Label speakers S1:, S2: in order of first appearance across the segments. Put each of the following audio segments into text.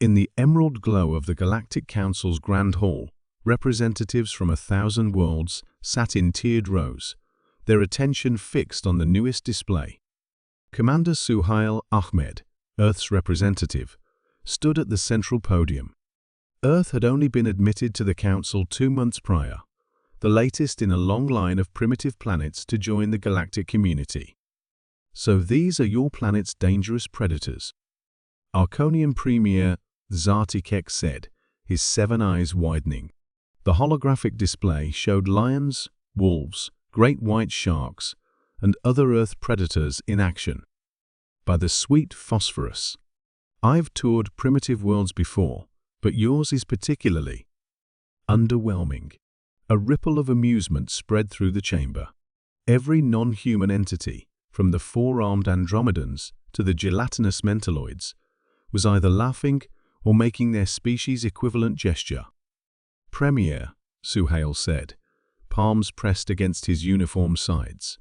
S1: In the emerald glow of the Galactic Council's Grand Hall, representatives from 1,000 worlds sat in tiered rows, their attention fixed on the newest display. Commander Suhail Ahmed, Earth's representative, stood at the central podium. Earth had only been admitted to the Council 2 months prior, the latest in a long line of primitive planets to join the galactic community. "So these are your planet's dangerous predators," Arconian Premier Zartikek said, his 7 eyes widening. The holographic display showed lions, wolves, great white sharks, and other Earth predators in action. "By the sweet phosphorus. I've toured primitive worlds before, but yours is particularly underwhelming." A ripple of amusement spread through the chamber. Every non-human entity, from the 4-armed Andromedans to the gelatinous mentaloids, was either laughing or making their species-equivalent gesture. "Premier," Suhail said, palms pressed against his uniform sides,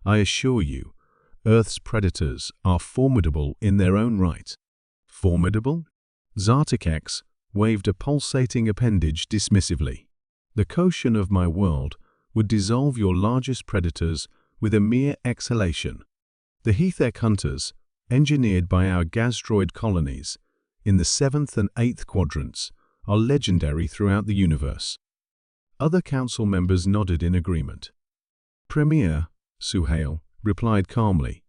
S1: "I assure you, Earth's predators are formidable in their own right." "Formidable?" Zartikek waved a pulsating appendage dismissively. "The caution of my world would dissolve your largest predators with a mere exhalation. The Heathek hunters, engineered by our gas-droid colonies in the 7th and 8th quadrants, are legendary throughout the universe." Other council members nodded in agreement. "Premier," Suhail replied calmly,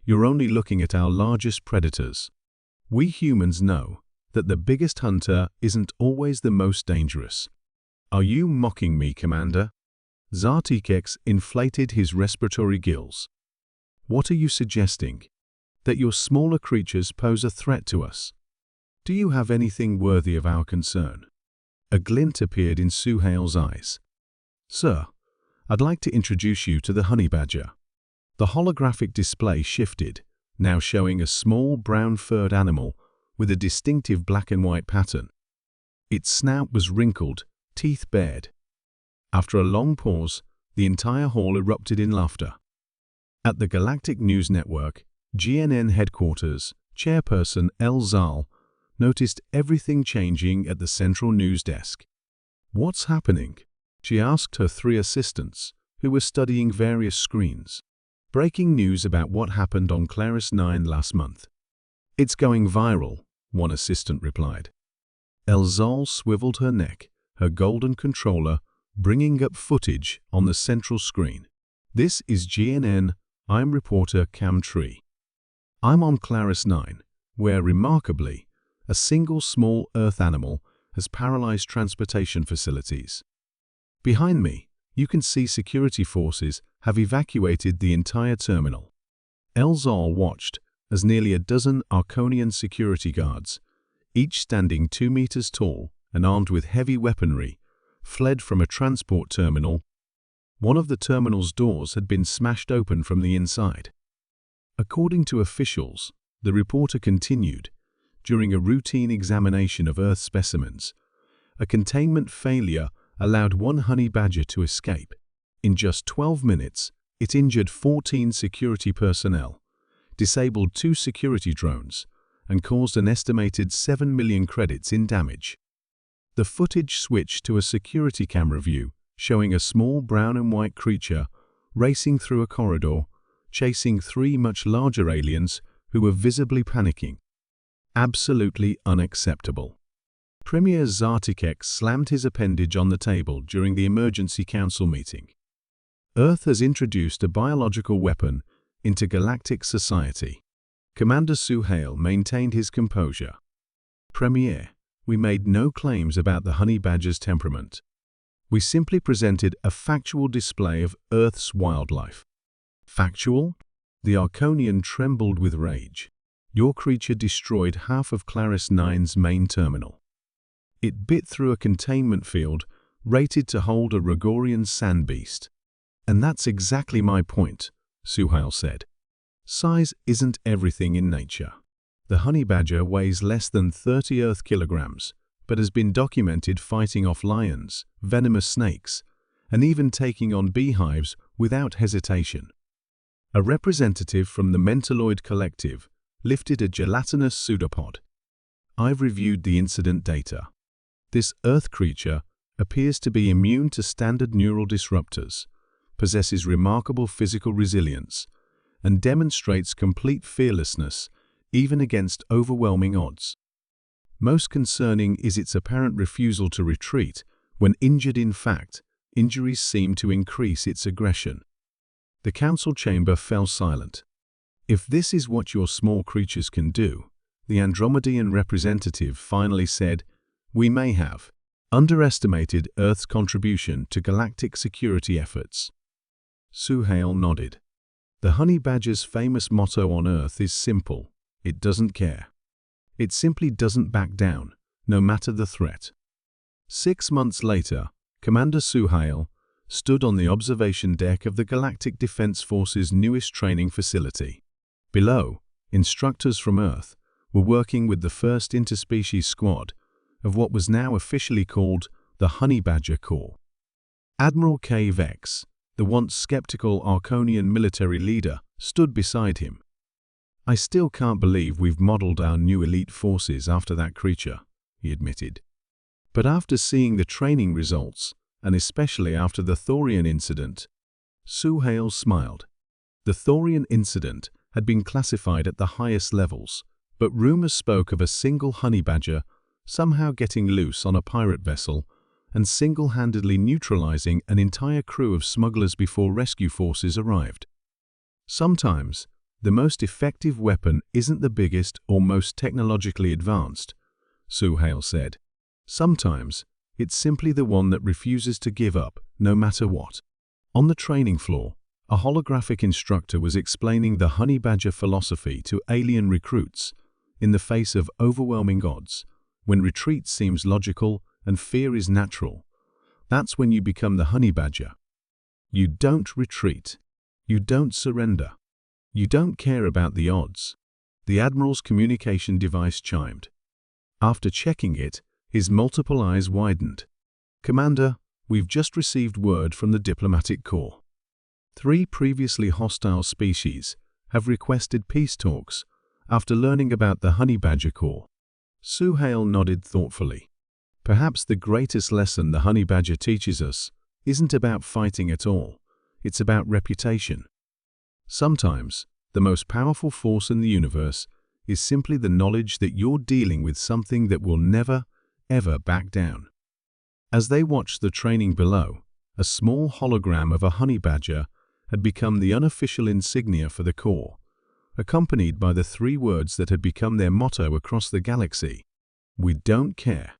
S1: "you're only looking at our largest predators. We humans know that the biggest hunter isn't always the most dangerous." "Are you mocking me, Commander?" Zartikek inflated his respiratory gills. "What are you suggesting? That your smaller creatures pose a threat to us? Do you have anything worthy of our concern?" A glint appeared in Suhail's eyes. "Sir, I'd like to introduce you to the honey badger." The holographic display shifted, now showing a small brown-furred animal with a distinctive black and white pattern. Its snout was wrinkled, teeth bared. After a long pause, the entire hall erupted in laughter. At the Galactic News Network, GNN headquarters, chairperson El Zal noticed everything changing at the central news desk. "What's happening?" she asked her 3 assistants, who were studying various screens. "Breaking news about what happened on Claris 9 last month." "It's going viral," one assistant replied. El Zal swiveled her neck, her golden controller bringing up footage on the central screen. "This is GNN, I'm reporter Cam Tree. I'm on Claris 9, where, remarkably, a single small Earth animal has paralyzed transportation facilities. Behind me, you can see security forces have evacuated the entire terminal." El Zal watched as nearly a dozen Arconian security guards, each standing 2 meters tall and armed with heavy weaponry, fled from a transport terminal. One of the terminal's doors had been smashed open from the inside. According to officials, the reporter continued, during a routine examination of Earth specimens, a containment failure allowed one honey badger to escape. In just 12 minutes, it injured 14 security personnel, disabled 2 security drones, and caused an estimated 7 million credits in damage. The footage switched to a security camera view, showing a small brown and white creature racing through a corridor, chasing 3 much larger aliens who were visibly panicking. Absolutely unacceptable. Premier Zartikek slammed his appendage on the table during the emergency council meeting. "Earth has introduced a biological weapon into galactic society." Commander Suhail maintained his composure. "Premier, we made no claims about the honey badger's temperament. We simply presented a factual display of Earth's wildlife." "Factual?" The Arconian trembled with rage. "Your creature destroyed half of Claris 9's main terminal. It bit through a containment field rated to hold a Rogorian sand beast." "And that's exactly my point," Suhail said. "Size isn't everything in nature. The honey badger weighs less than 30 Earth kilograms, but has been documented fighting off lions, venomous snakes, and even taking on beehives without hesitation." A representative from the Mentaloid Collective lifted a gelatinous pseudopod. I've reviewed the incident data. This Earth creature appears to be immune to standard neural disruptors, possesses remarkable physical resilience, and demonstrates complete fearlessness even against overwhelming odds. Most concerning is its apparent refusal to retreat when injured. In fact, injuries seem to increase its aggression. The council chamber fell silent. If this is what your small creatures can do, the Andromedan representative finally said, we may have underestimated Earth's contribution to galactic security efforts. Suhail nodded. The honey badger's famous motto on Earth is simple: it doesn't care. It simply doesn't back down, no matter the threat. 6 months later, Commander Suhail stood on the observation deck of the Galactic Defense Force's newest training facility. Below, instructors from Earth were working with the first interspecies squad of what was now officially called the Honey Badger Corps. Admiral K. Vex, the once skeptical Arconian military leader, stood beside him. I still can't believe we've modeled our new elite forces after that creature, he admitted. But after seeing the training results, and especially after the Thorian incident, Suhail smiled. The Thorian incident had been classified at the highest levels, but rumors spoke of a single honey badger somehow getting loose on a pirate vessel and single-handedly neutralizing an entire crew of smugglers before rescue forces arrived. Sometimes, the most effective weapon isn't the biggest or most technologically advanced, Suhail said. Sometimes, it's simply the one that refuses to give up, no matter what. On the training floor, a holographic instructor was explaining the honey badger philosophy to alien recruits. In the face of overwhelming odds, when retreat seems logical and fear is natural, that's when you become the honey badger. You don't retreat. You don't surrender. You don't care about the odds. The Admiral's communication device chimed. After checking it, his multiple eyes widened. Commander, we've just received word from the diplomatic corps. 3 previously hostile species have requested peace talks after learning about the Honey Badger Corps. Suhail nodded thoughtfully. Perhaps the greatest lesson the Honey Badger teaches us isn't about fighting at all. It's about reputation. Sometimes, the most powerful force in the universe is simply the knowledge that you're dealing with something that will never, ever back down. As they watched the training below, a small hologram of a honey badger had become the unofficial insignia for the Corps, accompanied by the 3 words that had become their motto across the galaxy: we don't care.